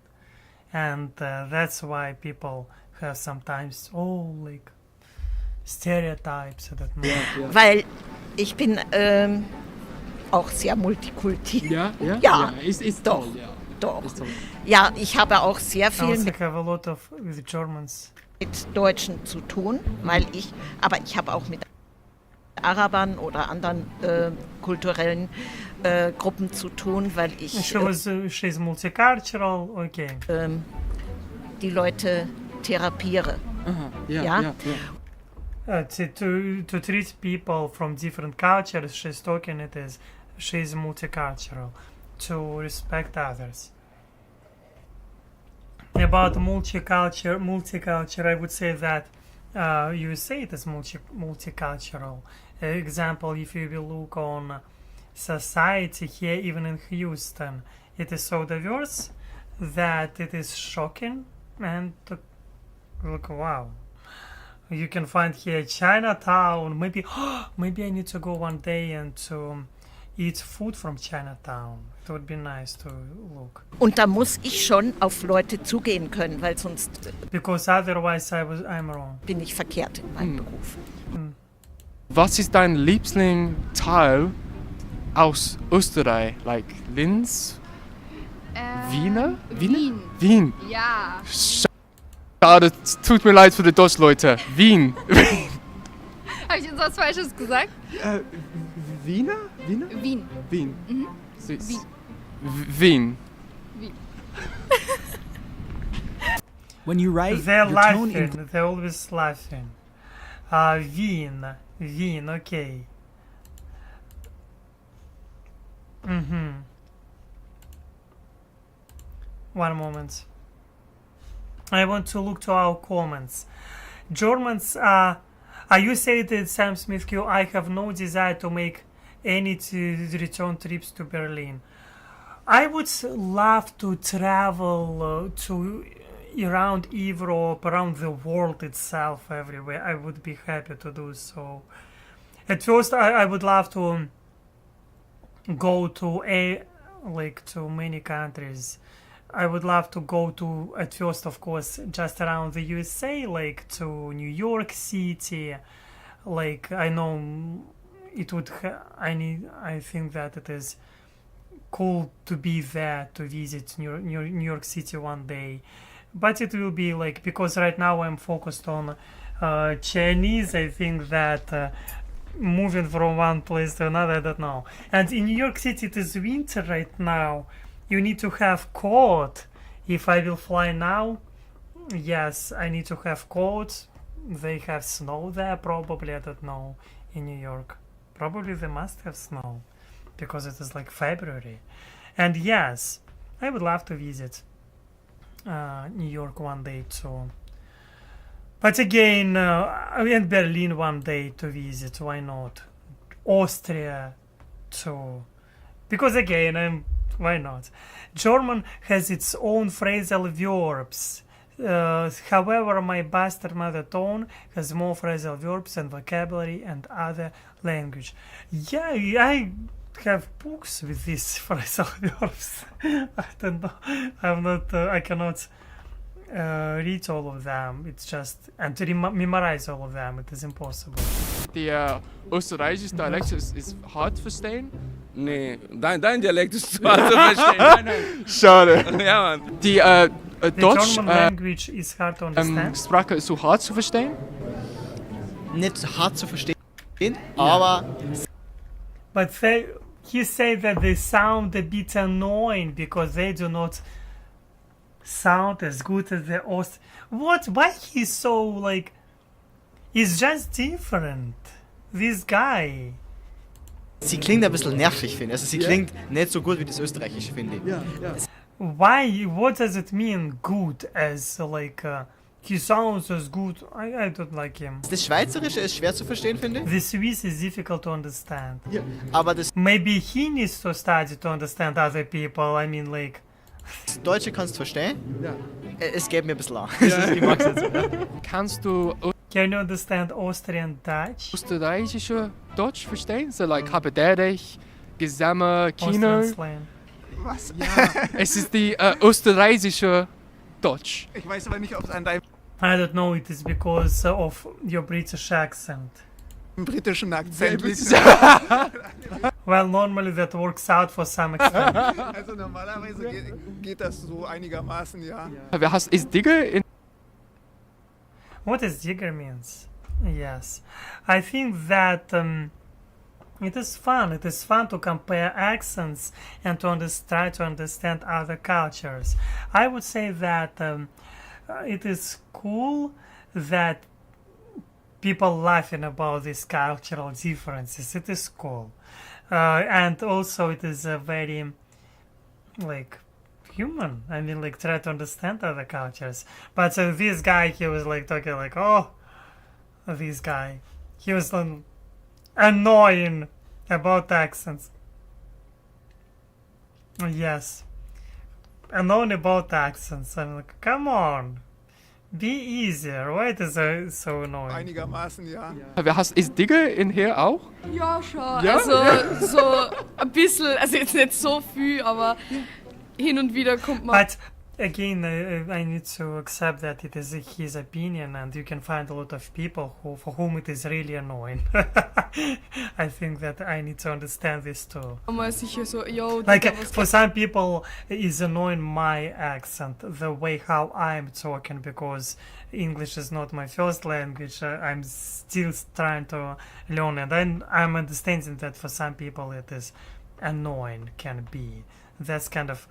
And that's why people have sometimes, like, stereotypes. I don't know. Weil ich bin auch sehr multikulti. Ja. Ist doch, toll, ja. Doch. Ist toll. Ja, ich habe auch sehr I viel also have a lot of with Germans. mit Deutschen zu tun, aber ich habe auch mit Arabern oder anderen kulturellen Gruppen zu tun, weil ich She's multicultural, okay. Die Leute therapiere. Ja. To treat people from different cultures, she's talking it as she's multicultural, to respect others. About multicultural, I would say that you say it is multicultural. Example, if you will look on society here, even in Houston, it is so diverse that it is shocking, and look, wow. You can find here Chinatown. Maybe I need to go one day and to eat food from Chinatown. It would be nice to look. Und da muss ich schon auf Leute zugehen können, weil sonst Because otherwise I'm wrong. bin ich verkehrt in meinem Beruf. Was ist dein Lieblingsteil aus Österreich? Like Linz? Wiener? Wien. Ja. Schade, es tut mir leid für die Deutschleute. Wien. Habe ich jetzt was Falsches gesagt? Wiener? Wien. Wien. Wien. Wien. When you write, They're your tone laughing. They're always laughing. Wien, okay. One moment. I want to look to our comments. Germans, you say that Sam Smith Q, I have no desire to make any return trips to Berlin. I would love to travel to around Europe, around the world itself, everywhere. I would be happy to do so. At first, I would love to go to to many countries. I would love to go to, at first, of course, just around the USA, like to New York City. Like, I know it would, I think that it is cool to be there, to visit New York City one day. But it will be like, because right now I'm focused on Chinese, I think that moving from one place to another, I don't know. And in New York City, it is winter right now. You need to have coat. If I will fly now, yes, I need to have coat. They have snow there, probably, I don't know, in New York. Probably they must have snow, because it is like February. And yes, I would love to visit New York one day too. But again, and Berlin one day to visit, why not? Austria too. Because again, why not? German has its own phrasal verbs However, my bastard mother tongue has more phrasal verbs and vocabulary and other language. Yeah, I have books with these phrasal verbs. I don't know. I'm not. I cannot read all of them. It's just and to memorize all of them. It is impossible. Der österreichische Dialekt ist hart zu verstehen. Nee, dein Dialekt ist zu hart zu verstehen. Nein, nein. Schade. Ja, Mann. Die The Deutsch German language is hard to understand. Sprache ist so hart zu verstehen. Nicht hart zu verstehen, aber But he said that they sound a bit annoying because they do not sound as good as the What? Why he's so like? He's just different. This guy. sie klingt ein bisschen nervig, finde ich. Also sie klingt nicht so gut wie das Österreichische, finde ich. Why? What does it mean? Good as like? He sounds as good. I don't like him. Das Schweizerische ist schwer zu verstehen, finde ich. The Swiss is difficult to understand. Aber das Maybe he needs to study to understand other people. I mean, like. Deutsche kannst du verstehen. Es geht mir ein bisschen lang. Ich mag es nicht so. Kannst du Can you understand Austrian Dutch? österreichische Deutsch verstehen? So like Habederich, Gesamme, Kino. Austrian slang. Was? Es ist die österreichische Deutsch. Ich weiß aber nicht, ob es an deinem I don't know. It is because of your British accent. britischen Akzent liegt. Well, normally that works out for some extent. Also normalerweise geht das so einigermaßen, ja. Wer hast ist Digger in What is jigger means? Yes, I think that it is fun. It is fun to compare accents and to try to understand other cultures. I would say that it is cool that people laughing about these cultural differences. It is cool, and also it is a very like human. I mean, like try to understand other cultures. But so this guy, he was like talking like, oh, this guy, he was annoying about accents. Yes, annoying about accents. I'm like, come on, be easier. Why is it so annoying? Einigermaßen, ja. Wer hast ist Digger in hier auch? Ja, schon. Ja? Also so ein bisschen, also jetzt nicht so viel, aber hin und wieder kommt man. But again, I need to accept that it is his opinion, and you can find a lot of people for whom it is really annoying. I think that I need to understand this too. Mal sicher so, yo, Like for some people, is annoying my accent, the way how I'm talking, because English is not my first language. I'm still trying to learn, and I'm understanding that for some people it is annoying, can be. That's kind of.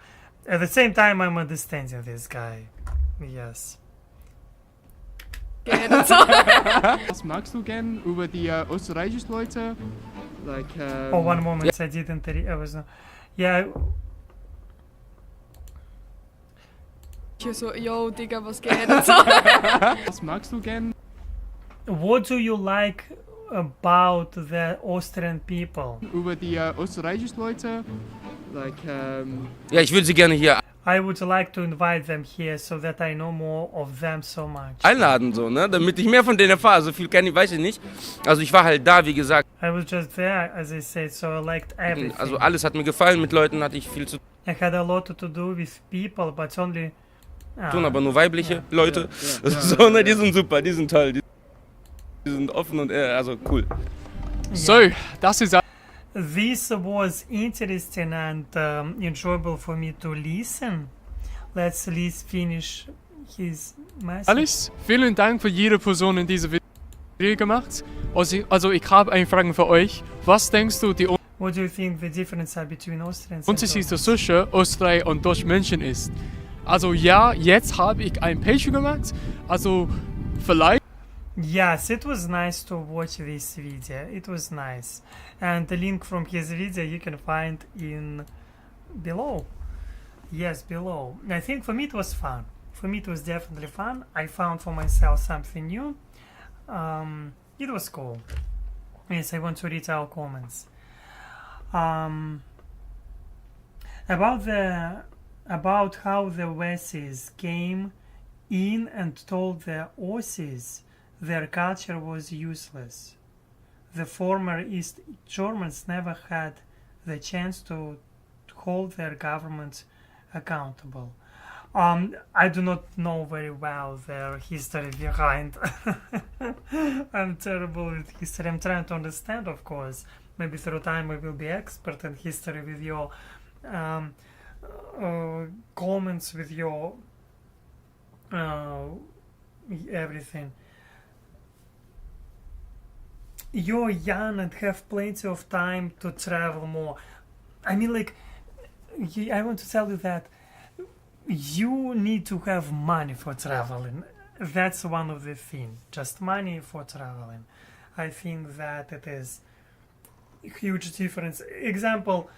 At the same time, I'm understanding this guy. Yes. Was magst du gern über die österreichischen Leute? Like, Oh, one moment, I didn't. I was. Yeah. Hier so, yo, Digga, was geht? So. Was magst du gern? What do you like about the Austrian people? Über die österreichischen Leute? Like, Ja, ich würde sie gerne hier I would like to invite them here so that I know more of them so much. einladen, so, ne? Damit ich mehr von denen erfahre. So viel kenne ich, weiß ich nicht. Also ich war halt da, wie gesagt. I was just there, as I said, so I liked everything. Also alles hat mir gefallen. Mit Leuten hatte ich viel zu I had a lot to do with people, but only. tun, aber nur weibliche Leute. So, ne? Die sind super, die sind toll. Die sind offen und also cool. So, das ist This was interesting and enjoyable for me to listen. Let's finish his message. alles. Vielen Dank für jede Person in diesem Video gemacht. Also ich habe eine Frage für euch. Was denkst du, die What do you think the difference are between Austrians and Unterschied Germans? zwischen Österreich und Deutschmenschen ist? Also ja, jetzt habe ich ein Page gemacht. Also vielleicht. Yes, it was nice to watch this video. It was nice. And the link from his video you can find in below. Yes, below. I think for me it was fun. For me it was definitely fun. I found for myself something new. It was cool. Yes, I want to read our comments. About how the Westies came in and told the Aussies their culture was useless. The former East Germans never had the chance to hold their governments accountable. I do not know very well their history behind. I'm terrible with history. I'm trying to understand, of course. Maybe through time I will be expert in history with your comments, with your everything. You're young and have plenty of time to travel more. I mean, like, I want to tell you that you need to have money for traveling. That's one of the things. Just money for traveling. I think that it is a huge difference. Example,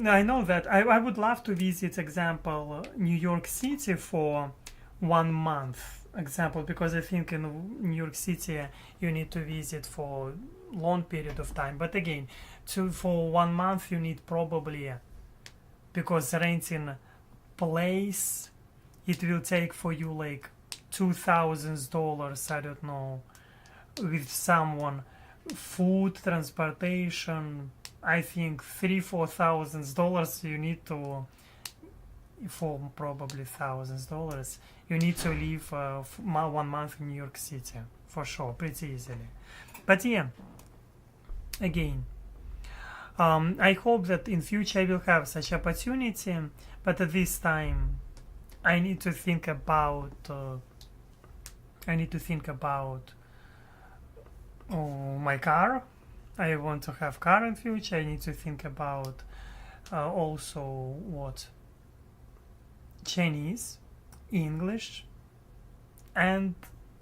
I know that I would love to visit, example, New York City for 1 month. Example, because I think in New York City you need to visit for long period of time. But again, for 1 month you need probably, because renting place, it will take for you like $2,000, I don't know, with someone, food, transportation, I think $3,000-4,000 you need to, for probably $1,000 you need to live 1 month in New York City for sure, pretty easily. But yeah, again, I hope that in future I will have such opportunity, but at this time I need to think about my car. I want to have car in future. I need to think about also what Chinese, English, and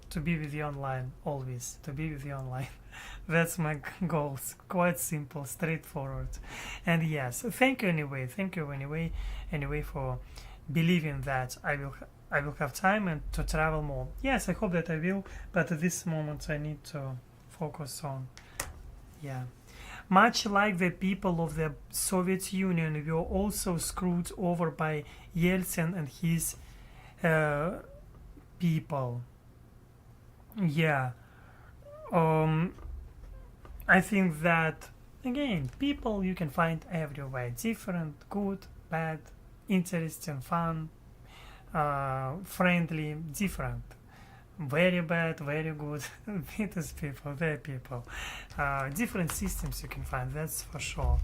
to be with you online, always to be with you online. That's my goals. Quite simple, straightforward. And yes, thank you anyway for believing that I will have time and to travel more. Yes, I hope that I will, but at this moment I need to focus on, yeah. Much like the people of the Soviet Union, we were also screwed over by Yeltsin and his people. Yeah. I think that, again, people you can find everywhere. Different, good, bad, interesting, fun, friendly, different. Very bad, very good. These people, they're people. Different systems you can find, that's for sure.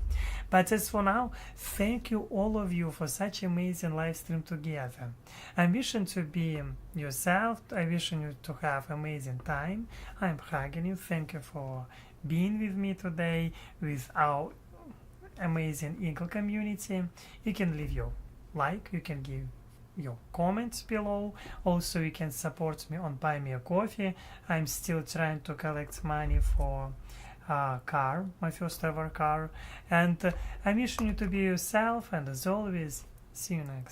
But as for now, thank you all of you for such amazing live stream together. I'm wishing to be yourself. I'm wishing you to have amazing time. I'm hugging you. Thank you for being with me today with our amazing Eagle community. You can leave your like, you can give your comments below. Also, you can support me on Buy Me a Coffee. I'm still trying to collect money for car, my first ever car. And I'm wishing you to be yourself, and as always, see you next